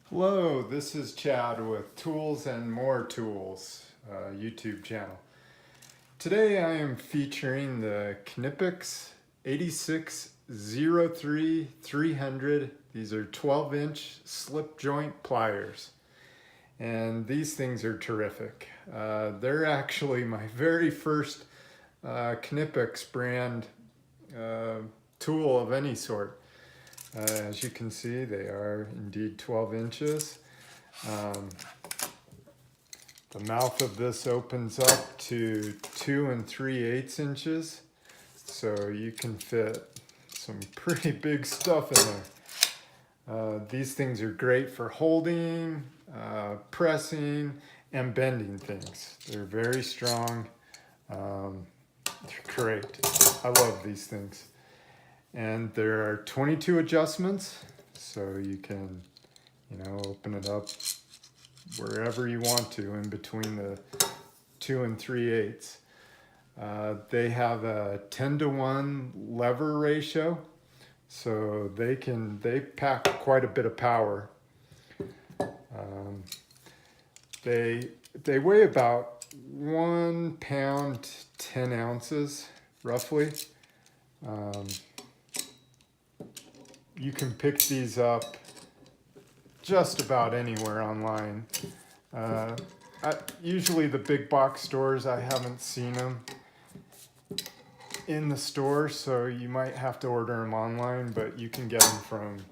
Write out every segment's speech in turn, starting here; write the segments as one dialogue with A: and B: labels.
A: Hello, this is Chad with Tools and More Tools YouTube channel. Today I am featuring the Knipex 8603-300. These are 12-inch slip joint pliers. And these things are terrific. They're actually my very first Knipex brand tool of any sort. As you can see, they are indeed 12 inches. The mouth of this opens up to 2 3/8 inches, so you can fit some pretty big stuff in there. These things are great for holding, pressing, and bending things. They're very strong. They're great. I love these things. And there are 22 adjustments, so you can, open it up wherever you want to in between the 2 3/8. They have a 10-to-1 lever ratio, so they pack quite a bit of power. They weigh about 1 pound 10 ounces roughly. You can pick these up just about anywhere online. Usually the big box stores, I haven't seen them in the store, so you might have to order them online, but you can get them from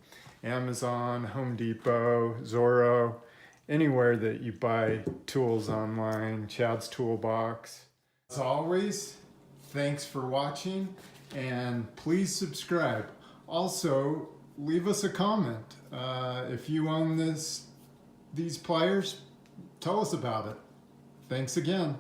A: Amazon, Home Depot, Zorro, anywhere that you buy tools online, Chad's Toolbox. As always, thanks for watching, and please subscribe. Also, leave us a comment. If you own these pliers, tell us about it. Thanks again.